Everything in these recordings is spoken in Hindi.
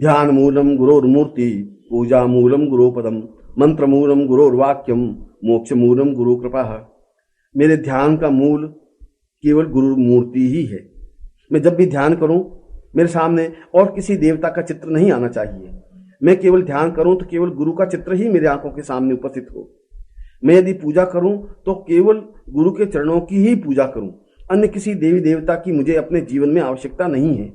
ध्यान मूलम गुरोर्मूर्ति, पूजा मूलम गुरोपदम, मंत्र मूलम गुरोर्वाक्यम, मोक्ष मूलम गुरु कृपा। मेरे ध्यान का मूल केवल गुरु मूर्ति ही है। मैं जब भी ध्यान करूं, मेरे सामने और किसी देवता का चित्र नहीं आना चाहिए। मैं केवल ध्यान करूं तो केवल गुरु का चित्र ही मेरे आंखों के सामने उपस्थित हो। मैं यदि पूजा करूं तो केवल गुरु के चरणों की ही पूजा करूं। अन्य किसी देवी देवता की मुझे अपने जीवन में आवश्यकता नहीं है।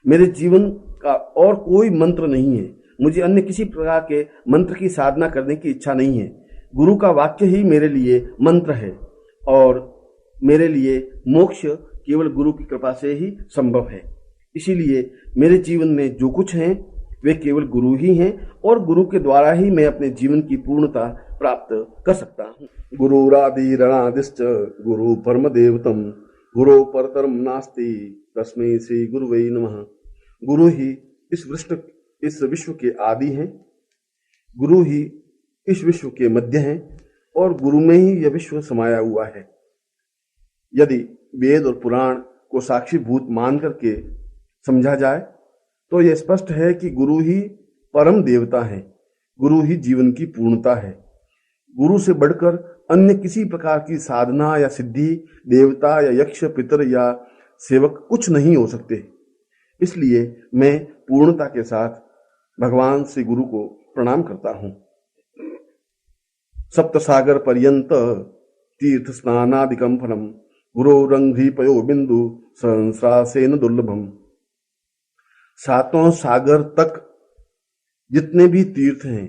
मेरे जीवन का और कोई मंत्र नहीं है। मुझे अन्य किसी प्रकार के मंत्र की साधना करने की इच्छा नहीं है। गुरु का वाक्य ही मेरे लिए मंत्र है और मेरे लिए मोक्ष केवल गुरु की कृपा से ही संभव है। इसीलिए मेरे जीवन में जो कुछ है वे केवल गुरु ही हैं और गुरु के द्वारा ही मैं अपने जीवन की पूर्णता प्राप्त कर सकता हूँ। गुरुरादिरणादिश्च गुरु परम देवतम, गुरु परतरम नास्ति तस्मै श्री गुरुवे नमः। गुरु ही इस विश्व के आदि हैं, गुरु ही इस विश्व के मध्य हैं और गुरु में ही यह विश्व समाया हुआ है। यदि वेद और पुराण को साक्षीभूत मान करके समझा जाए तो यह स्पष्ट है कि गुरु ही परम देवता है, गुरु ही जीवन की पूर्णता है। गुरु से बढ़कर अन्य किसी प्रकार की साधना या सिद्धि, देवता या यक्ष, पितर या सेवक कुछ नहीं हो सकते। इसलिए मैं पूर्णता के साथ भगवान श्री गुरु को प्रणाम करता हूं। सप्त सागर पर्यंत तीर्थ स्नानादिकं फलम, गुरोरंघ्रिपयो बिंदु सहस्रासेन दुर्लभम। सातों सागर तक जितने भी तीर्थ हैं,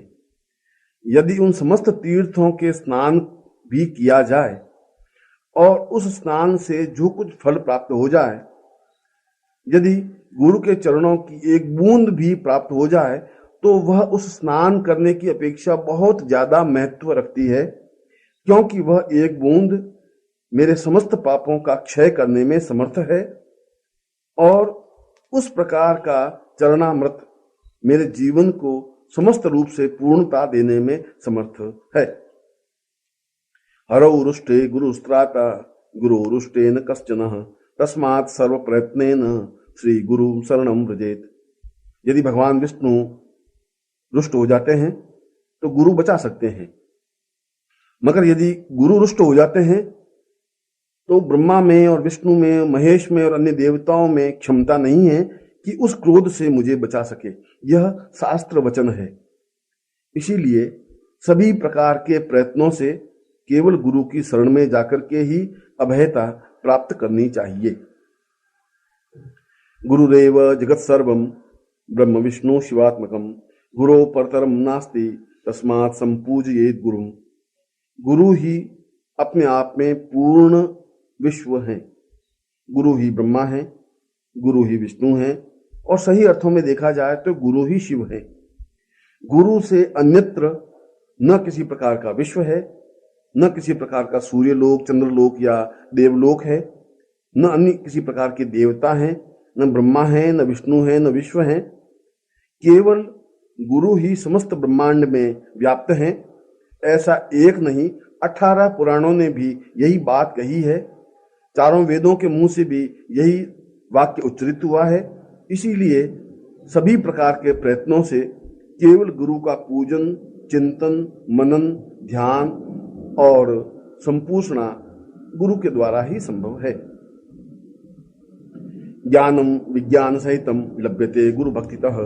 यदि उन समस्त तीर्थों के स्नान भी किया जाए और उस स्नान से जो कुछ फल प्राप्त हो जाए, यदि गुरु के चरणों की एक बूंद भी प्राप्त हो जाए तो वह उस स्नान करने की अपेक्षा बहुत ज्यादा महत्व रखती है, क्योंकि वह एक बूंद मेरे समस्त पापों का क्षय करने में समर्थ है और उस प्रकार का चरणामृत मेरे जीवन को समस्त रूप से पूर्णता देने में समर्थ है। हरौ रुष्टे गुरुस्त्राता गुरुरुष्टेन कश्चनः, तस्मात् सर्व प्रयत्नेन श्री गुरु शरणं व्रजेत। यदि भगवान विष्णु रुष्ट हो जाते हैं तो गुरु बचा सकते हैं, मगर यदि गुरु रुष्ट हो जाते हैं तो ब्रह्मा में और विष्णु में, महेश में और अन्य देवताओं में क्षमता नहीं है कि उस क्रोध से मुझे बचा सके। यह शास्त्र वचन है। इसीलिए सभी प्रकार के प्रयत्नों से केवल गुरु की शरण में जाकर के ही अभयता प्राप्त करनी चाहिए। गुरुरेव जगत सर्वम ब्रह्म विष्णु शिवात्मकम, गुरो परतरम नास्ति तस्मात् संपूजयेत गुरुम। गुरु ही अपने आप में पूर्ण विश्व है। गुरु ही ब्रह्मा है, गुरु ही विष्णु है और सही अर्थों में देखा जाए तो गुरु ही शिव है। गुरु से अन्यत्र न किसी प्रकार का विश्व है, न किसी प्रकार का सूर्यलोक, चंद्रलोक या देवलोक है, न अन्य किसी प्रकार के देवता हैं, न ब्रह्मा है, न विष्णु है, न विश्व है। केवल गुरु ही समस्त ब्रह्मांड में व्याप्त हैं। ऐसा एक नहीं, 18 पुराणों ने भी यही बात कही है। चारों वेदों के मुंह से भी यही वाक्य उच्चरित हुआ है। इसीलिए सभी प्रकार के प्रयत्नों से केवल गुरु का पूजन, चिंतन, मनन, ध्यान और संपूषणा गुरु के द्वारा ही संभव है। ज्ञानम विज्ञान सहितम लभ्यते गुरु भक्तितः,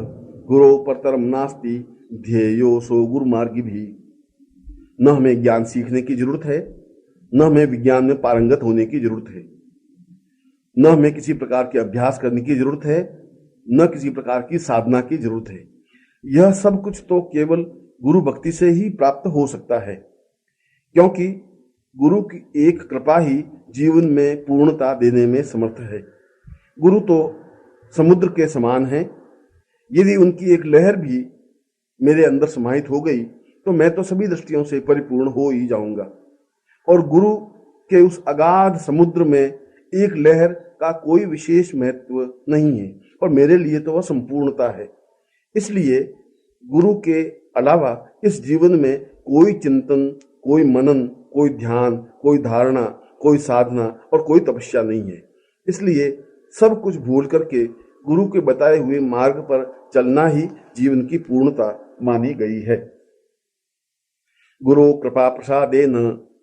गुरो परतरम नास्ति ध्येयो सो गुरु मार्गी भी। न हमें ज्ञान सीखने की जरूरत है, न हमें विज्ञान में पारंगत होने की जरूरत है, न हमें किसी प्रकार के अभ्यास करने की जरूरत है, न किसी प्रकार की साधना की जरूरत है। यह सब कुछ तो केवल गुरु भक्ति से ही प्राप्त हो सकता है, क्योंकि गुरु की एक कृपा ही जीवन में पूर्णता देने में समर्थ है। गुरु तो समुद्र के समान है। यदि उनकी एक लहर भी मेरे अंदर समाहित हो गई तो मैं तो सभी दृष्टियों से परिपूर्ण हो ही जाऊंगा। और गुरु के उस अगाध समुद्र में एक लहर का कोई विशेष महत्व नहीं है और मेरे लिए तो वह संपूर्णता है। इसलिए गुरु के अलावा इस जीवन में कोई चिंतन, कोई मनन, कोई ध्यान, कोई धारणा, कोई साधना और कोई तपस्या नहीं है। इसलिए सब कुछ भूल करके गुरु के बताए हुए मार्ग पर चलना ही जीवन की पूर्णता मानी गई है। गुरु कृपा प्रसादेन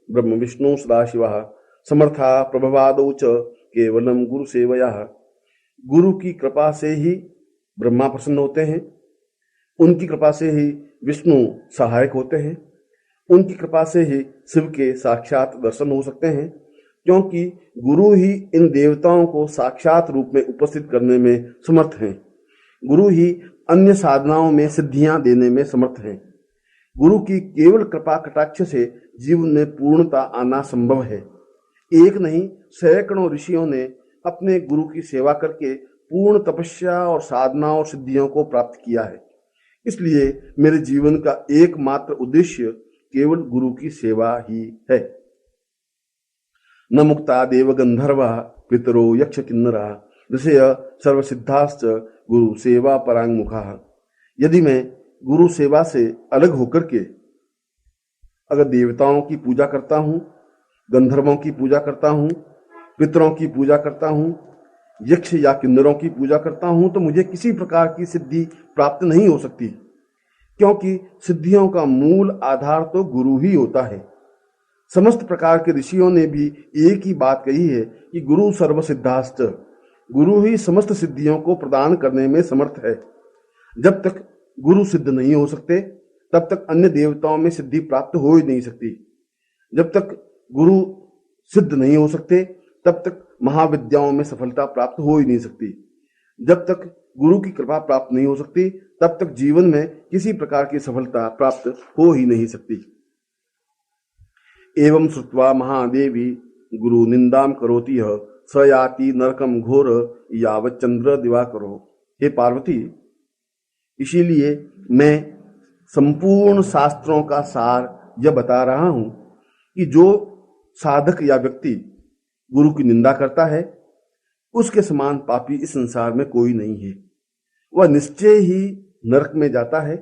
ब्रह्म विष्णु सदाशिवः समर्था प्रभवादौ च केवलम गुरु सेवया। गुरु की कृपा से ही ब्रह्मा प्रसन्न होते हैं, उनकी कृपा से ही विष्णु सहायक होते हैं, उनकी कृपा से ही शिव के साक्षात दर्शन हो सकते हैं, क्योंकि गुरु ही इन देवताओं को साक्षात रूप में उपस्थित करने में समर्थ हैं। गुरु ही अन्य साधनाओं में सिद्धियां देने में समर्थ हैं। गुरु की केवल कृपा कटाक्ष से जीवन में पूर्णता आना संभव है। एक नहीं सैकड़ों ऋषियों ने अपने गुरु की सेवा करके पूर्ण तपस्या और साधना और सिद्धियों को प्राप्त किया है। इसलिए मेरे जीवन का एकमात्र उद्देश्य केवल गुरु की सेवा ही है। न मुक्ता देव गंधर्वा पितरो यक्ष किन्नरा ऋषय सर्वसिद्धाश्च गुरु सेवा परांगमुखा। यदि मैं गुरु सेवा से अलग होकर के अगर देवताओं की पूजा करता हूँ, गंधर्वों की पूजा करता हूँ, पितरों की पूजा करता हूँ, यक्ष या किन्नरों की पूजा करता हूँ, तो मुझे किसी प्रकार की सिद्धि प्राप्त नहीं हो सकती, क्योंकि सिद्धियों का मूल आधार तो गुरु ही होता है। समस्त प्रकार के ऋषियों ने भी एक ही बात कही है कि गुरु सर्व सिद्धाश्च, गुरु ही समस्त सिद्धियों को प्रदान करने में समर्थ है। जब तक गुरु सिद्ध नहीं हो सकते तब तक अन्य देवताओं में सिद्धि प्राप्त हो ही नहीं सकती। जब तक गुरु सिद्ध नहीं हो सकते तब तक महाविद्याओं में सफलता प्राप्त हो ही नहीं सकती। जब तक गुरु की कृपा प्राप्त नहीं हो सकती तब तक जीवन में किसी प्रकार की सफलता प्राप्त हो ही नहीं सकती। एवं श्रुत्वा महादेवी गुरु निंदाम करोति यः स याति नरकम घोर यावत् चंद्र दिवाकरो। हे पार्वती, इसीलिए मैं संपूर्ण शास्त्रों का सार यह बता रहा हूं कि जो साधक या व्यक्ति गुरु की निंदा करता है उसके समान पापी इस संसार में कोई नहीं है। वह निश्चय ही नरक में जाता है,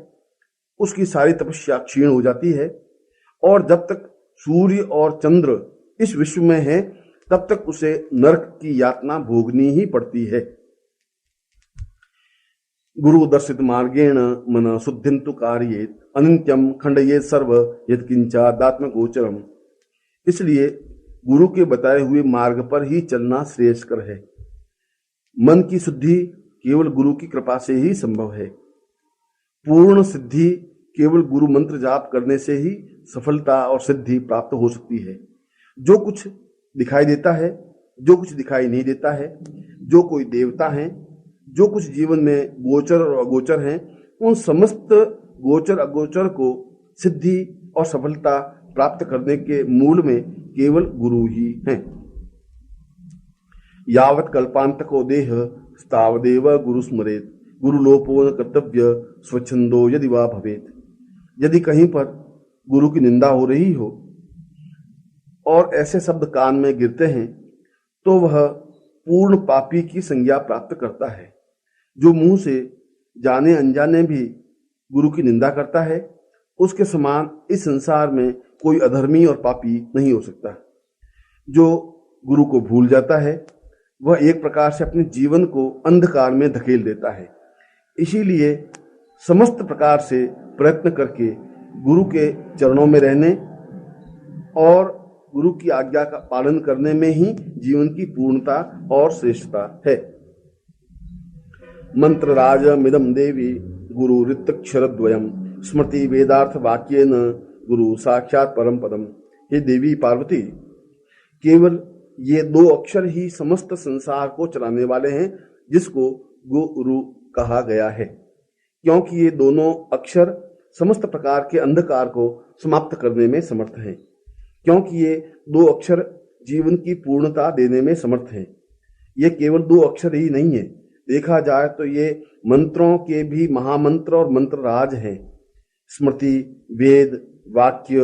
उसकी सारी तपस्या क्षीण हो जाती है, और जब तक सूर्य और चंद्र इस विश्व में है तब तक उसे नरक की यातना भोगनी ही पड़ती है। गुरु दर्शित मार्गेण मन शुद्धिंतु कार्येत अनित्यम खंडयेत सर्व यत्किंचादात्म गोचरम। इसलिए गुरु के बताए हुए मार्ग पर ही चलना श्रेयस्कर है। मन की शुद्धि केवल गुरु की कृपा से ही संभव है। पूर्ण सिद्धि केवल गुरु मंत्र जाप करने से ही सफलता और सिद्धि प्राप्त हो सकती है। जो कुछ दिखाई देता है, जो कुछ दिखाई नहीं देता है, जो कोई देवता हैं, जो कुछ जीवन में गोचर और अगोचर हैं, उन समस्त गोचर अगोचर को सिद्धि और सफलता प्राप्त करने के मूल में केवल गुरु ही हैं। यावत् कल्पांतको देह तावदेव गुरु स्मरेत गुरु लोपो न कर्तव्य स्वच्छंदो यदि वा भवेत। यदि कहीं पर गुरु की निंदा हो रही हो और ऐसे शब्द कान में गिरते हैं तो वह पूर्ण पापी की संज्ञा प्राप्त करता है। जो मुंह से जाने अनजाने भी गुरु की निंदा करता है उसके समान इस संसार में कोई अधर्मी और पापी नहीं हो सकता। जो गुरु को भूल जाता है वह एक प्रकार से अपने जीवन को अंधकार में धकेल देता है। इसीलिए समस्त प्रकार से प्रयत्न करके गुरु के चरणों में रहने और गुरु की आज्ञा का पालन करने में ही जीवन की पूर्णता और श्रेष्ठता है। मंत्र राज मिदम देवी गुरु ऋतक्षरद्वयम स्मृति वेदार्थ वाक्येन गुरु साक्षात परम पदम। हे देवी पार्वती, केवल ये दो अक्षर ही समस्त संसार को चलाने वाले हैं, जिसको गुरु कहा गया है, क्योंकि ये दोनों अक्षर समस्त प्रकार के अंधकार को समाप्त करने में समर्थ हैं। क्योंकि ये दो अक्षर जीवन की पूर्णता देने में समर्थ हैं। ये केवल दो अक्षर ही नहीं है, देखा जाए तो ये मंत्रों के भी महामंत्र और मंत्र राज हैं। स्मृति, वेद, वाक्य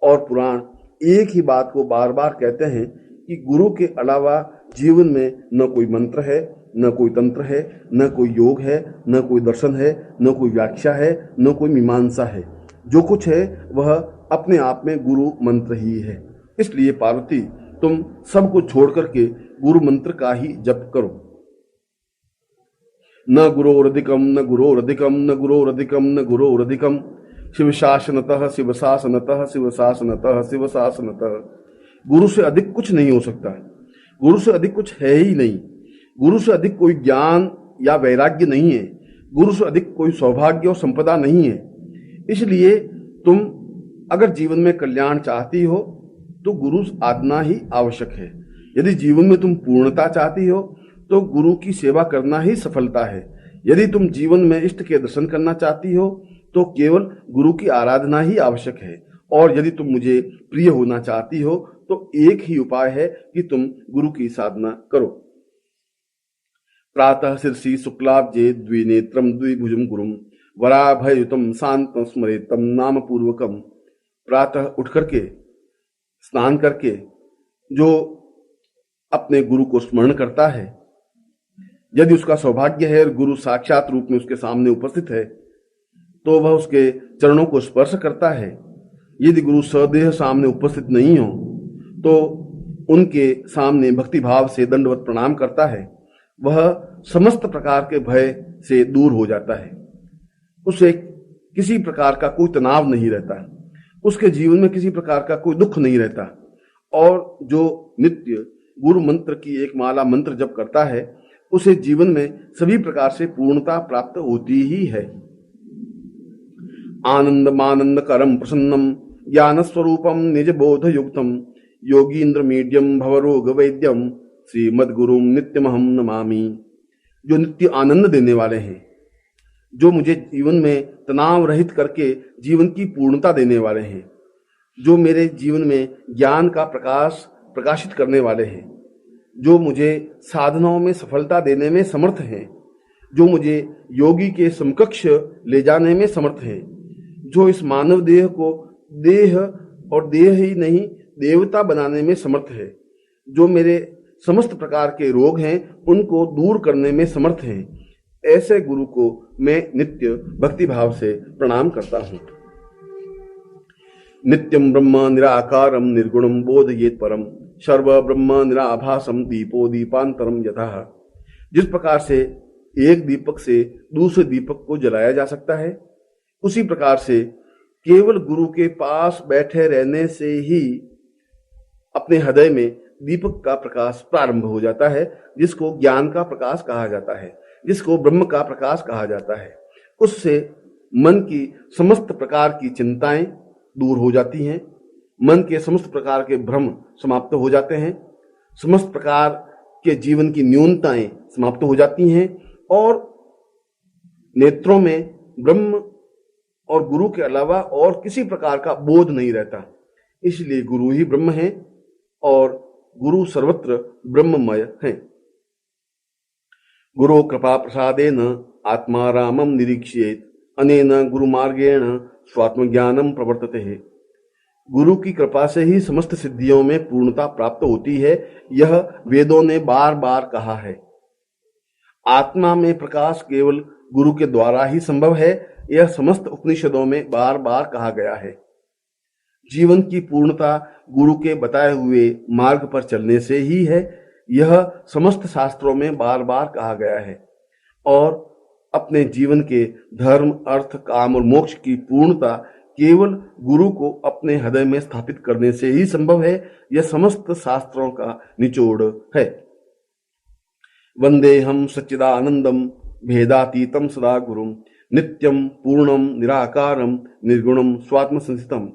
और पुराण एक ही बात को बार बार कहते हैं कि गुरु के अलावा जीवन में न कोई मंत्र है, न कोई तंत्र है, न कोई योग है, न कोई दर्शन है, न कोई व्याख्या है, न कोई मीमांसा है। जो कुछ है वह अपने आप में गुरु मंत्र ही है। इसलिए पार्वती, तुम सबको छोड़ करके गुरु मंत्र का ही जप करो। न गुरोरधिकम न गुरोरधिकम न गुरोरधिकम न गुरोरधिकम। शिव शासनतः शिव शासनतः शिव शासनतः शिव शासनतः। गुरु से अधिक कुछ नहीं हो सकता, गुरु से अधिक कुछ है ही नहीं। गुरु से अधिक कोई ज्ञान या वैराग्य नहीं है, गुरु से अधिक कोई सौभाग्य और संपदा नहीं है। इसलिए तुम अगर जीवन में कल्याण चाहती हो तो गुरु आज्ञा ही आवश्यक है। यदि जीवन में तुम पूर्णता चाहती हो तो गुरु की सेवा करना ही सफलता है। यदि तुम जीवन में इष्ट के दर्शन करना चाहती हो तो केवल गुरु की आराधना ही आवश्यक है। और यदि तुम मुझे प्रिय होना चाहती हो तो एक ही उपाय है कि तुम गुरु की साधना करो। प्रातः शीर्षि शुक्लाब्जे द्विनेत्रम द्विभुजम गुरुम वराभयुतम शांतम स्मरेतम नाम पूर्वकम। प्रातः उठ करके स्नान करके जो अपने गुरु को स्मरण करता है, यदि उसका सौभाग्य है और गुरु साक्षात रूप में उसके सामने उपस्थित है तो वह उसके चरणों को स्पर्श करता है। यदि गुरु सदेह सामने उपस्थित नहीं हो तो उनके सामने भक्ति भाव से दंडवत प्रणाम करता है। वह समस्त प्रकार के भय से दूर हो जाता है, उसे किसी प्रकार का कोई तनाव नहीं रहता, उसके जीवन में किसी प्रकार का कोई दुख नहीं रहता। और जो नित्य गुरु मंत्र की एक माला मंत्र जप करता है उसे जीवन में सभी प्रकार से पूर्णता प्राप्त होती ही है। आनंदमानंद करम प्रसन्नम ज्ञान स्वरूपम निज बोध युक्तम योगींद्र मीडियम भवरोग वैद्यम श्रीमद गुरुम नित्यमहम नमामि। जो नित्य आनंद देने वाले हैं, जो मुझे जीवन में तनाव रहित करके जीवन की पूर्णता देने वाले हैं, जो मेरे जीवन में ज्ञान का प्रकाश प्रकाशित करने वाले हैं, जो मुझे साधनाओं में सफलता देने में समर्थ हैं, जो मुझे योगी के समकक्ष ले जाने में समर्थ हैं, जो इस मानव देह को देह और देह ही नहीं देवता बनाने में समर्थ है, जो मेरे समस्त प्रकार के रोग हैं उनको दूर करने में समर्थ हैं, ऐसे गुरु को मैं नित्य भक्ति भाव से प्रणाम करता हूं। नित्यम ब्रह्म निराकारम निर्गुणम बोधयेत परम सर्व ब्रह्म निराभासम दीपो दीपांतरम यथा। जिस प्रकार से एक दीपक से दूसरे दीपक को जलाया जा सकता है, उसी प्रकार से केवल गुरु के पास बैठे रहने से ही अपने हृदय में दीपक का प्रकाश प्रारंभ हो जाता है, जिसको ज्ञान का प्रकाश कहा जाता है, जिसको ब्रह्म का प्रकाश कहा जाता है। उससे मन की समस्त प्रकार की चिंताएं दूर हो जाती हैं, मन के समस्त प्रकार के भ्रम समाप्त हो जाते हैं, समस्त प्रकार के जीवन की न्यूनताएं समाप्त हो जाती हैं और नेत्रों में ब्रह्म और गुरु के अलावा और किसी प्रकार का बोध नहीं रहता। इसलिए गुरु ही ब्रह्म है और गुरु सर्वत्र ब्रह्ममय है। गुरु कृपा प्रसादेन आत्मा रामम निरीक्षेत अनेन गुरु मार्गेण स्वात्मज्ञानम प्रवर्तते है। गुरु की कृपा से ही समस्त सिद्धियों में पूर्णता प्राप्त होती है, यह वेदों ने बार बार कहा है। आत्मा में प्रकाश केवल गुरु के द्वारा ही संभव है, यह समस्त उपनिषदों में बार बार कहा गया है। जीवन की पूर्णता गुरु के बताए हुए मार्ग पर चलने से ही है, यह समस्त शास्त्रों में बार बार कहा गया है। और अपने जीवन के धर्म अर्थ काम और मोक्ष की पूर्णता केवल गुरु को अपने हृदय में स्थापित करने से ही संभव है, यह समस्त शास्त्रों का निचोड़ है। वंदे हम सच्चिदानंदम भेदातीतम सदा गुरुम नित्यम पूर्णम निराकारम निर्गुणम स्वात्म संस्थितम।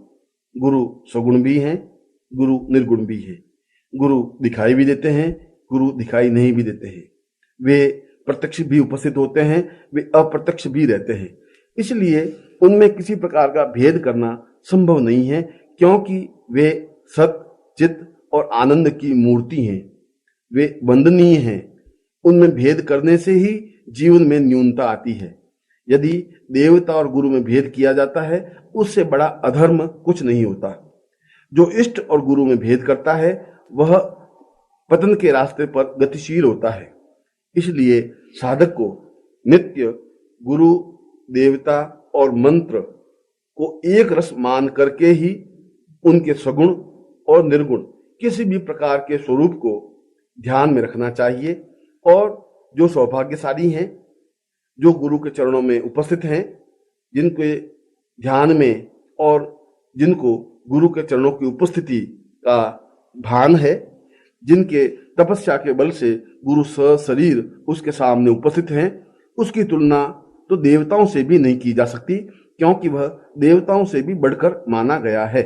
गुरु सगुण भी हैं, गुरु निर्गुण भी है। गुरु दिखाई भी देते हैं, गुरु दिखाई नहीं भी देते हैं। वे प्रत्यक्ष भी उपस्थित होते हैं, वे अप्रत्यक्ष भी रहते हैं। इसलिए उनमें किसी प्रकार का भेद करना संभव नहीं है, क्योंकि वे सत चित और आनंद की मूर्ति हैं, वे वंदनीय हैं। उनमें भेद करने से ही जीवन में न्यूनता आती है। यदि देवता और गुरु में भेद किया जाता है, उससे बड़ा अधर्म कुछ नहीं होता। जो इष्ट और गुरु में भेद करता है वह पतन के रास्ते पर गतिशील होता है। इसलिए साधक को नित्य गुरु देवता और मंत्र को एक रस मान करके ही उनके सगुण और निर्गुण किसी भी प्रकार के स्वरूप को ध्यान में रखना चाहिए। और जो सौभाग्यशाली हैं जो गुरु के चरणों में उपस्थित हैं, जिनके ध्यान में और जिनको गुरु के चरणों की उपस्थिति का भान है, जिनके तपस्या के बल से गुरु सशरीर उसके सामने उपस्थित हैं, उसकी तुलना तो देवताओं से भी नहीं की जा सकती, क्योंकि वह देवताओं से भी बढ़कर माना गया है।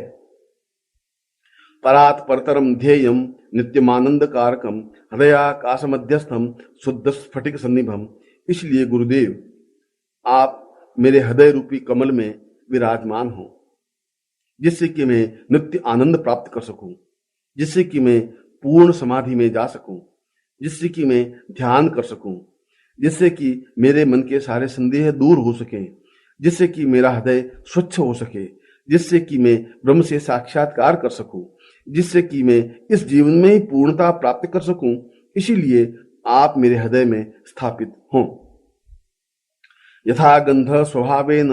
परात् परतरम ध्येयम नित्यमानंद कारकम हृदयाकाश मध्यस्थम शुद्ध स्फटिक सन्निभम। इसलिए गुरुदेव, आप मेरे हृदय रूपी कमल में विराजमान हो, जिससे कि मैं नित्य आनंद प्राप्त कर सकूं, जिससे कि मैं पूर्ण समाधि में जा सकूं, जिससे कि मैं ध्यान कर सकूं, जिससे कि मेरे मन के सारे संदेह दूर हो सकें, जिससे कि मेरा हृदय स्वच्छ हो सके, जिससे कि मैं ब्रह्म से साक्षात्कार कर सकूं, जिससे कि मैं इस जीवन में ही पूर्णता प्राप्त कर सकूं। इसीलिए आप मेरे हृदय में स्थापित हों। यथा गंध स्वभावेन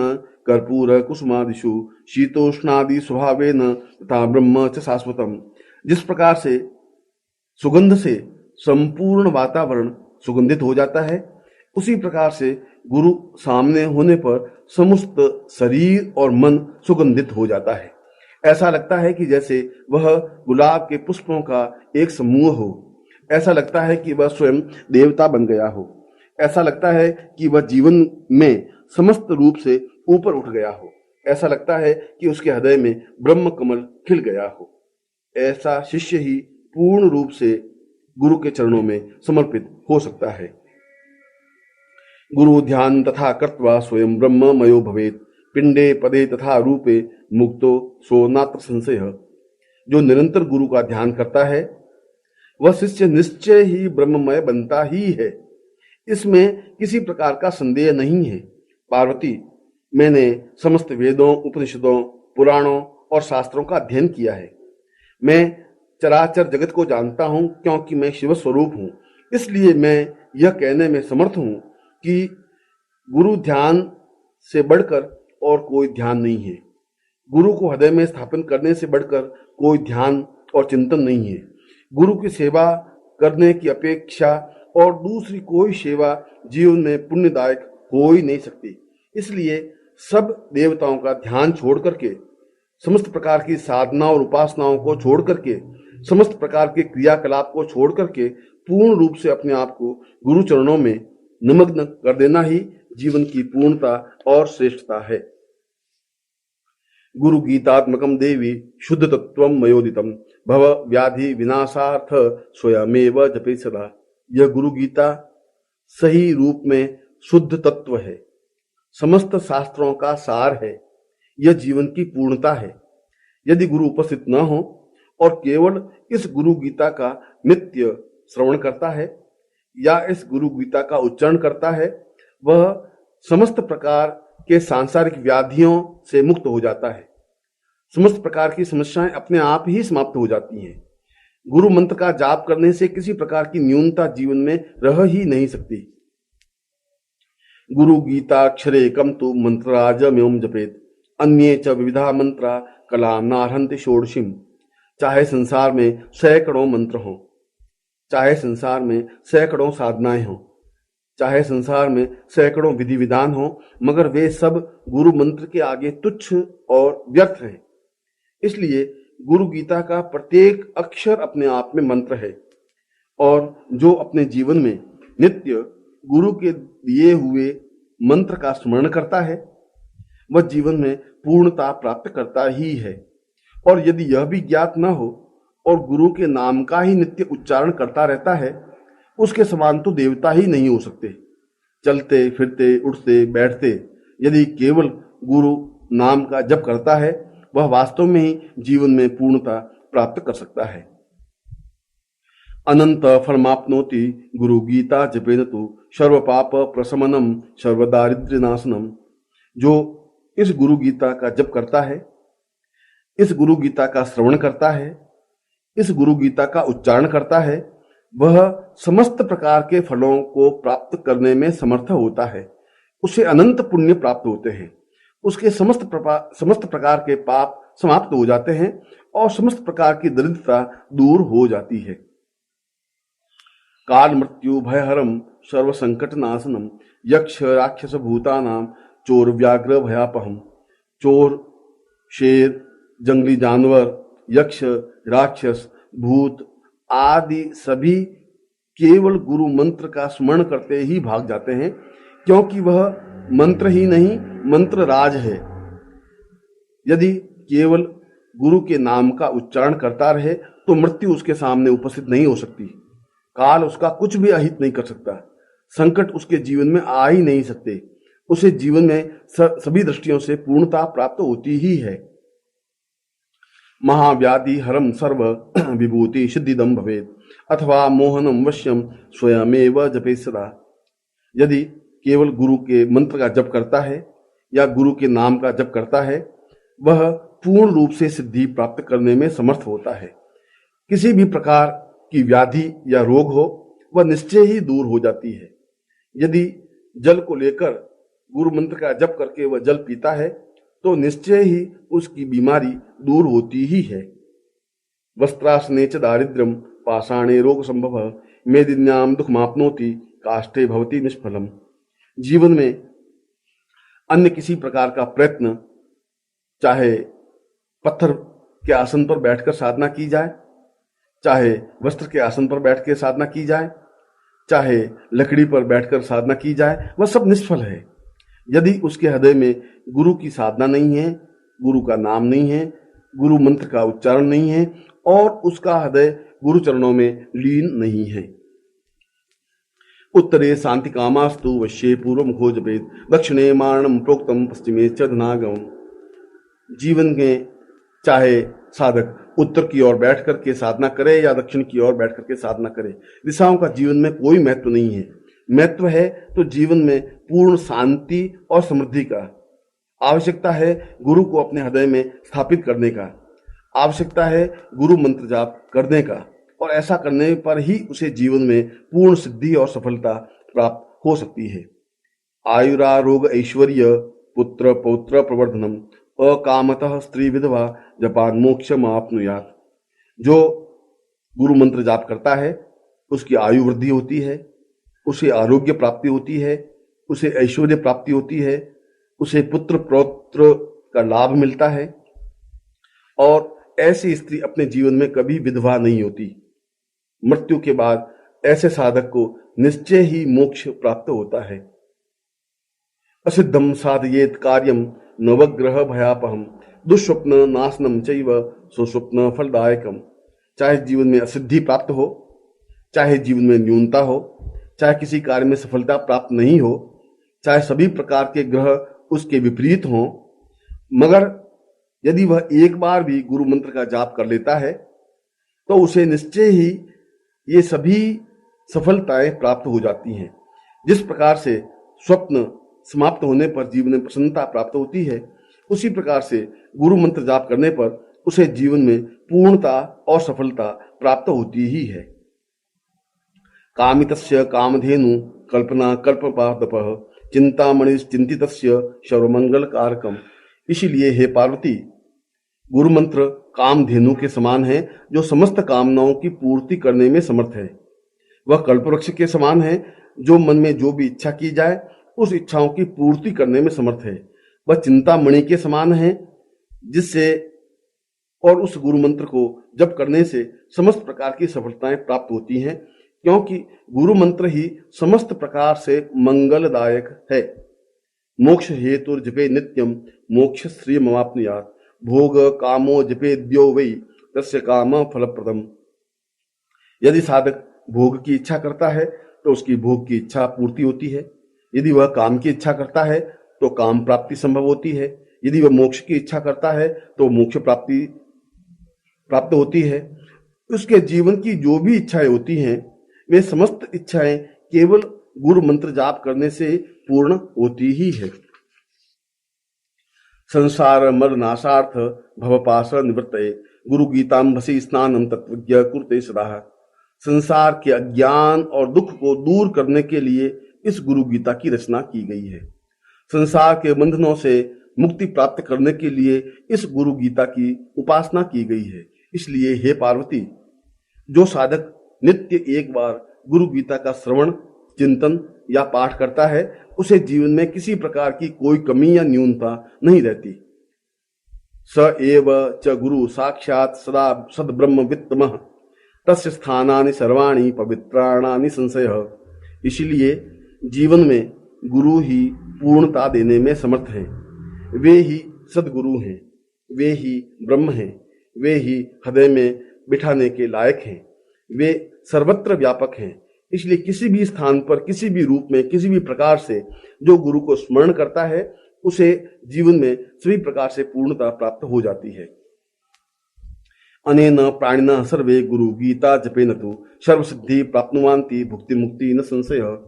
कर्पूर कुसुमादिषु शीतोष्णादि स्वभावेन तथा ब्रह्म च शाश्वतम। जिस प्रकार से सुगंध से संपूर्ण वातावरण सुगंधित हो जाता है, उसी प्रकार से गुरु सामने होने पर समस्त शरीर और मन सुगंधित हो जाता है। ऐसा लगता है कि जैसे वह गुलाब के पुष्पों का एक समूह हो। ऐसा लगता है कि वह स्वयं देवता बन गया हो। ऐसा लगता है कि वह जीवन में समस्त रूप से ऊपर उठ गया हो। ऐसा लगता है कि उसके हृदय में ब्रह्म कमल खिल गया हो। ऐसा शिष्य ही पूर्ण रूप से गुरु के चरणों में समर्पित हो सकता है। गुरु ध्यान तथा कृत्वा स्वयं ब्रह्ममयो भवेत् पिंडे पदे तथा रूपे मुक्तो सो नात्र संशय। जो निरंतर गुरु का ध्यान करता है, वह शिष्य निश्चय ही ब्रह्ममय बनता ही है। इसमें किसी प्रकार का संदेह नहीं है। पार्वती, मैंने समस्त वेदों, उपनिषदों, पुराणों और शास्त्रों का अध्ययन किया है। मैं चराचर जगत को जानता हूं, क्योंकि मैं शिव स्वरूप हूं। इसलिए मैं यह कहने में समर्थ हूं कि गुरु ध्यान से बढ़कर और कोई ध्यान नहीं है। गुरु को हृदय में स्थापन करने से बढ़कर कोई ध्यान और चिंतन नहीं है। गुरु की सेवा करने की अपेक्षा और दूसरी कोई सेवा जीवन में पुण्यदायक हो ही नहीं सकती। इसलिए सब देवताओं का ध्यान छोड़ करके, समस्त प्रकार की साधना और उपासनाओं को छोड़ करके, समस्त प्रकार के क्रियाकलाप को छोड़ करके पूर्ण रूप से अपने आप को गुरु चरणों में निमग्न कर देना ही जीवन की पूर्णता और श्रेष्ठता है। गुरु गीतात्मकम देवी शुद्ध तत्वम मयोदितम भव व्याधि विनाशार्थ स्वयमेव जपे सदा। यह गुरु गीता सही रूप में शुद्ध तत्व है, समस्त शास्त्रों का सार है। यह जीवन की पूर्णता है। यदि गुरु उपस्थित न हो और केवल इस गुरु गीता का नित्य श्रवण करता है या इस गुरु गीता का उच्चारण करता है, वह समस्त प्रकार के सांसारिक व्याधियों से मुक्त हो जाता है। समस्त प्रकार की समस्याएं अपने आप ही समाप्त हो जाती हैं। गुरु मंत्र का जाप करने से किसी प्रकार की न्यूनता जीवन में रह ही नहीं सकती। गुरु गीताक्षरे कम तु मंत्रराजम्यम जपेत अन्ये च विविधा मंत्रा कला नारहन्ति षोडशीम। चाहे संसार में सैकड़ों मंत्र हों, चाहे संसार में सैकड़ों साधनाएं हों, चाहे संसार में सैकड़ों विधि विधान हों, मगर वे सब गुरु मंत्र के आगे तुच्छ और व्यर्थ हैं। इसलिए गुरु गीता का प्रत्येक अक्षर अपने आप में मंत्र है, और जो अपने जीवन में नित्य गुरु के दिए हुए मंत्र का स्मरण करता है, वह जीवन में पूर्णता प्राप्त करता ही है। और यदि यह भी ज्ञात न हो और गुरु के नाम का ही नित्य उच्चारण करता रहता है, उसके समान तो देवता ही नहीं हो सकते। चलते फिरते उठते बैठते यदि केवल गुरु नाम का जप करता है, वह वास्तव में ही जीवन में पूर्णता प्राप्त कर सकता है। अनंत फलमाप्नोति गुरु गीता जपेन तु सर्व पाप प्रशमनम सर्व दारिद्र्य नाशनम। जो इस गुरु गीता का जप करता है, इस गुरु गीता का श्रवण करता है, इस गुरु गीता का उच्चारण करता है, वह समस्त प्रकार के फलों को प्राप्त करने में समर्थ होता है। उसे अनंत पुण्य प्राप्त होते हैं। उसके समस्त प्रकार के पाप समाप्त हो जाते हैं और समस्त प्रकार की दरिद्रता दूर हो जाती है। काल मृत्यु भयहरम सर्व संकट नाशनम यक्ष राक्षस भूतानाम चोर व्याघ्र भयापहम। चोर, शेर, जंगली जानवर, यक्ष, राक्षस, भूत आदि सभी केवल गुरु मंत्र का स्मरण करते ही भाग जाते हैं, क्योंकि वह मंत्र ही नहीं मंत्र राज है। यदि केवल गुरु के नाम का उच्चारण करता रहे तो मृत्यु उसके सामने उपस्थित नहीं हो सकती, काल उसका कुछ भी अहित नहीं कर सकता, संकट उसके जीवन में आ ही नहीं सकते, उसे जीवन में सभी दृष्टियों से पूर्णता प्राप्त होती ही है। महाव्याधि हरम सर्व विभूति सिद्धिदम भवेत अथवा मोहनम वश्यम स्वयमेव जपे सदा। यदि केवल गुरु के मंत्र का जप करता है या गुरु के नाम का जप करता है, वह पूर्ण रूप से सिद्धि प्राप्त करने में समर्थ होता है। किसी भी प्रकार की व्याधि या रोग हो, वह निश्चय ही दूर हो जाती है। यदि जल को लेकर गुरु मंत्र का जप करके वह जल पीता है तो निश्चय ही उसकी बीमारी दूर होती ही है। वस्त्रासने च दारिद्र्यम पाषाणे रोग संभव मेदिन्याम दुखमाप्नोति काष्ठे भवति निष्फलम। जीवन में अन्य किसी प्रकार का प्रयत्न, चाहे पत्थर के आसन पर बैठकर साधना की जाए, चाहे वस्त्र के आसन पर बैठ के साधना की जाए, चाहे लकड़ी पर बैठकर साधना की जाए, वह सब निष्फल है। यदि उसके हृदय में गुरु की साधना नहीं है, गुरु का नाम नहीं है, गुरु मंत्र का उच्चारण नहीं है और उसका हृदय गुरु चरणों में लीन नहीं है। उत्तरे शांति कामास्तु वश्ये पूर्व मुखो जपेत दक्षिणे मारणम प्रोक्तम पश्चिमे च धनागम। जीवन में चाहे साधक उत्तर की ओर बैठ करके साधना करे या दक्षिण की ओर बैठ करके साधना करे, दिशाओं का जीवन में कोई महत्व नहीं है। महत्व है तो जीवन में पूर्ण शांति और समृद्धि का। आवश्यकता है गुरु को अपने हृदय में स्थापित करने का, आवश्यकता है गुरु मंत्र जाप करने का, और ऐसा करने पर ही उसे जीवन में पूर्ण सिद्धि और सफलता प्राप्त हो सकती है। आयुरारोग ऐश्वर्य पुत्र पौत्र प्रवर्धनम अकामतः स्त्री विधवा जपान मोक्षम आपनुयात। जो गुरु मंत्र जाप करता है उसकी आयु वृद्धि होती है, उसे आरोग्य प्राप्ति होती है, उसे ऐश्वर्य प्राप्ति होती है, उसे पुत्र पौत्र का लाभ मिलता है और ऐसी स्त्री अपने जीवन में कभी विधवा नहीं होती। मृत्यु के बाद ऐसे साधक को निश्चय ही मोक्ष प्राप्त होता है। असिद्धम साधयेत कार्यम नवग्रह भयापहम दुष्स्वप्न नाशनम चैव सुस्वप्न फलदायकम। चाहे जीवन में असिद्धि प्राप्त हो, चाहे जीवन में न्यूनता हो, चाहे किसी कार्य में सफलता प्राप्त नहीं हो, चाहे सभी प्रकार के ग्रह उसके विपरीत हों, मगर यदि वह एक बार भी गुरु मंत्र का जाप कर लेता है तो उसे निश्चय ही ये सभी सफलताएं प्राप्त हो जाती हैं। जिस प्रकार से स्वप्न समाप्त होने पर जीवन में प्रसन्नता प्राप्त होती है, उसी प्रकार से गुरु मंत्र जाप करने पर उसे जीवन में पूर्णता और सफलता प्राप्त होती ही है। कामितस्य कामधेनु कल्पना कल्पपादपः चिंतामणि चिंतितस्य सर्वमंगल कारकम। इसीलिए हे पार्वती, गुरु मंत्र कामधेनु के समान है जो समस्त कामनाओं की पूर्ति करने में समर्थ है। वह कल्पवृक्ष के समान है जो मन में जो भी इच्छा की जाए उस इच्छाओं की पूर्ति करने में समर्थ है। वह चिंतामणि के समान है जिससे और उस गुरु मंत्र को जप करने से समस्त प्रकार की सफलताएं प्राप्त होती हैं, क्योंकि गुरु मंत्र ही समस्त प्रकार से मंगलदायक है। मोक्ष हेतु जपे नित्यम मोक्ष श्री मवाप्नुयात् भोग कामो जपेद्यो वै तस्य काम फलप्रदम। यदि साधक भोग की इच्छा करता है तो उसकी भोग की इच्छा पूर्ति होती है। यदि वह काम की इच्छा करता है तो काम प्राप्ति संभव होती है। यदि वह मोक्ष की इच्छा करता है तो मोक्ष प्राप्ति प्राप्त होती है। उसके जीवन की जो भी इच्छाएं होती हैं वे समस्त इच्छाएं केवल गुरु मंत्र जाप करने से पूर्ण होती ही है। संसार मरनाशार्थ भवपाश निवृत्तये गुरु गीतांभसी स्नानम तत्वज्ञ कुरुते सदा। संसार के अज्ञान और दुख को दूर करने के लिए इस गुरु गीता की रचना की गई है। संसार के बंधनों से मुक्ति प्राप्त करने के लिए इस गुरु गीता की उपासना की गई है। इसलिए हे पार्वती, जो साधक नित्य एक बार गुरु गीता का श्रवण चिंतन या पाठ करता है उसे जीवन में किसी प्रकार की कोई कमी या न्यूनता नहीं रहती। स एव च गुरु साक्षात् सदा सद्ब्रह्म वित्तमः तस्य स्थानानि सर्वाणि पवित्राणानि संशयः। इसलिए जीवन में गुरु ही पूर्णता देने में समर्थ हैं। वे ही सद्गुरु हैं, वे ही ब्रह्म हैं, वे ही हृदय में बिठाने के लायक हैं, वे सर्वत्र व्यापक हैं। इसलिए किसी भी स्थान पर, किसी भी रूप में, किसी भी प्रकार से जो गुरु को स्मरण करता है उसे जीवन में सभी प्रकार से पूर्णता प्राप्त हो जाती है। अनेन प्राणिनः सर्वे गुरु गीता जपेन तु सर्वसिद्धि प्राप्नुवान्ति भुक्ति मुक्ति न संशयः।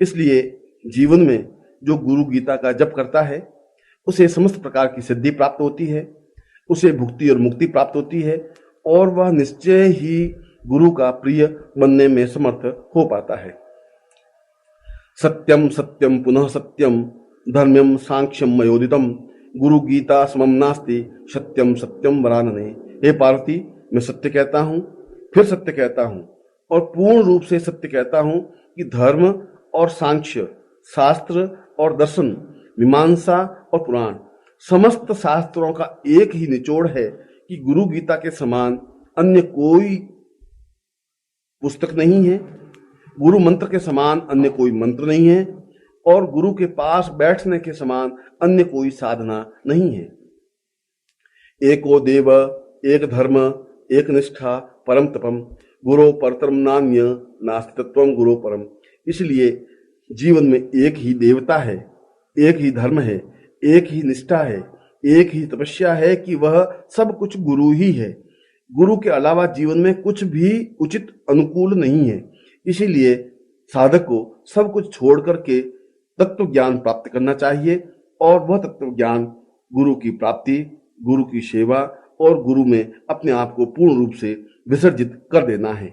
इसलिए जीवन में जो गुरु गीता का जप करता है उसे समस्त प्रकार की सिद्धि प्राप्त होती है, उसे भुक्ति और मुक्ति प्राप्त होती है और वह निश्चय ही गुरु का प्रिय बनने में समर्थ हो पाता है। सत्यम सत्यम पुनः सत्यम धर्म्यम सांख्यम मयोदितम गुरु गीता समम नास्ति सत्यम सत्यम वरानने। हे पार्वती, मैं सत्य कहता हूं, फिर सत्य कहता हूं और पूर्ण रूप से सत्य कहता हूं कि धर्म और सांख्य, शास्त्र और दर्शन, मीमांसा और पुराण, समस्त शास्त्रों का एक ही निचोड़ है कि गुरु गीता के समान अन्य कोई पुस्तक नहीं है, गुरु मंत्र के समान अन्य कोई मंत्र नहीं है और गुरु के पास बैठने के समान अन्य कोई साधना नहीं है। एको देव एक धर्म एक निष्ठा परम तपम गुरो परतरम नान्य नास्ति तत्वम गुरो परम। इसलिए जीवन में एक ही देवता है, एक ही धर्म है, एक ही निष्ठा है, एक ही तपस्या है कि वह सब कुछ गुरु ही है। गुरु के अलावा जीवन में कुछ भी उचित अनुकूल नहीं है। इसीलिए साधक को सब कुछ छोड़ करके तत्व ज्ञान प्राप्त करना चाहिए और वह तत्व ज्ञान गुरु की प्राप्ति, गुरु की सेवा और गुरु में अपने आप को पूर्ण रूप से विसर्जित कर देना है।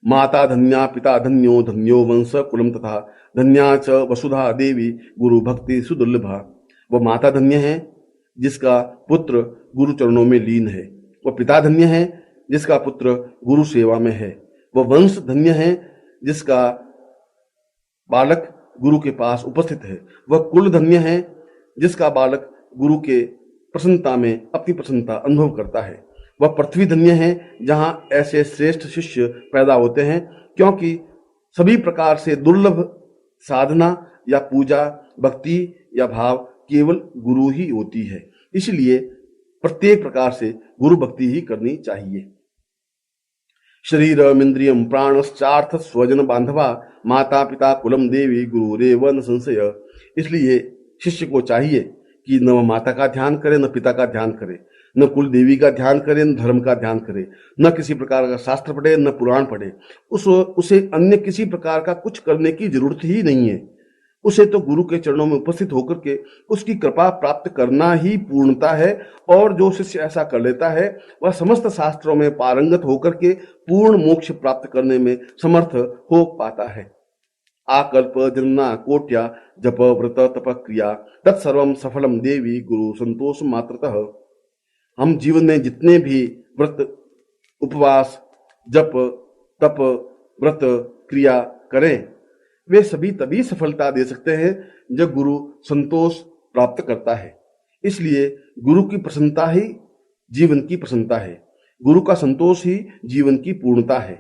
माता धन्या पिता धन्यो धन्यो वंश कुलम तथा धन्या च वसुधा देवी गुरु भक्ति सुदुर्लभा। वह माता धन्य है जिसका पुत्र गुरु चरणों में लीन है, वह पिता धन्य है जिसका पुत्र गुरु सेवा में है, वह वंश धन्य है जिसका बालक गुरु के पास उपस्थित है, वह कुल धन्य है जिसका बालक गुरु के प्रसन्नता में अपनी प्रसन्नता अनुभव करता है, वह पृथ्वी धन्य है जहां ऐसे श्रेष्ठ शिष्य पैदा होते हैं, क्योंकि सभी प्रकार से दुर्लभ साधना या पूजा, भक्ति या भाव केवल गुरु ही होती है। इसलिए प्रत्येक प्रकार से गुरु भक्ति ही करनी चाहिए। शरीरम इंद्रियम प्राणश्चार्थ स्वजन बांधवा माता पिता कुलम देवी गुरुरेव न संशय। इसलिए शिष्य को चाहिए कि न वह माता का ध्यान करे, न पिता का ध्यान करे, न कुल देवी का ध्यान करे, न धर्म का ध्यान करे, न किसी प्रकार का शास्त्र पढ़े, न पुराण पढ़े। उसे अन्य किसी प्रकार का कुछ करने की जरूरत ही नहीं है। उसे तो गुरु के चरणों में उपस्थित होकर के उसकी कृपा प्राप्त करना ही पूर्णता है। और जो शिष्य ऐसा कर लेता है वह समस्त शास्त्रों में पारंगत होकर के पूर्ण मोक्ष प्राप्त करने में समर्थ हो पाता है। आकल्प जन्ना कोट्या जप व्रत तप क्रिया तत्सर्वम सफलम देवी गुरु संतोष मात्रतः। हम जीवन में जितने भी व्रत, उपवास, जप, तप, व्रत, क्रिया करें वे सभी तभी सफलता दे सकते हैं जब गुरु संतोष प्राप्त करता है। इसलिए गुरु की प्रसन्नता ही जीवन की प्रसन्नता है, गुरु का संतोष ही जीवन की पूर्णता है।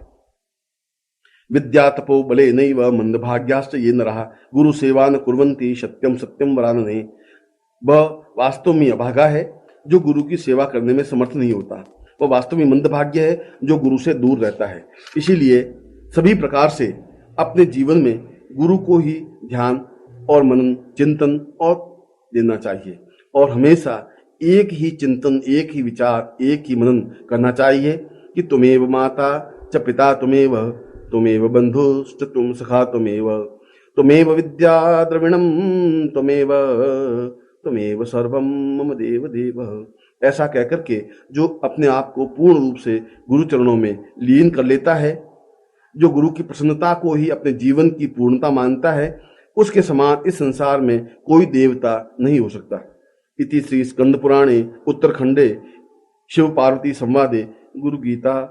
विद्या तपो बले नैव मंदभाग्याश्च ये नरः गुरु सेवा न कुर्वन्ति सत्यम सत्यम वरानने। वह वास्तव में अभागा है जो गुरु की सेवा करने में समर्थ नहीं होता, वह वास्तव में मंदभाग्य है जो गुरु से दूर रहता है। इसीलिए सभी प्रकार से अपने जीवन में गुरु को ही ध्यान और मनन, चिंतन और देना चाहिए और हमेशा एक ही चिंतन, एक ही विचार, एक ही मनन करना चाहिए कि तुमेव माता च पिता तुमेव बंधुश्च तुम सखा तुमेव विद्या द्रविणम तुमेव सर्वम मम देव देव। ऐसा कहकर के जो अपने आप को पूर्ण रूप से गुरु चरणों में लीन कर लेता है, जो गुरु की प्रसन्नता को ही अपने जीवन की पूर्णता मानता है, उसके समान इस संसार में कोई देवता नहीं हो सकता। इति श्री स्कंद पुराणे उत्तरखंडे शिव पार्वती संवादे गुरु गीता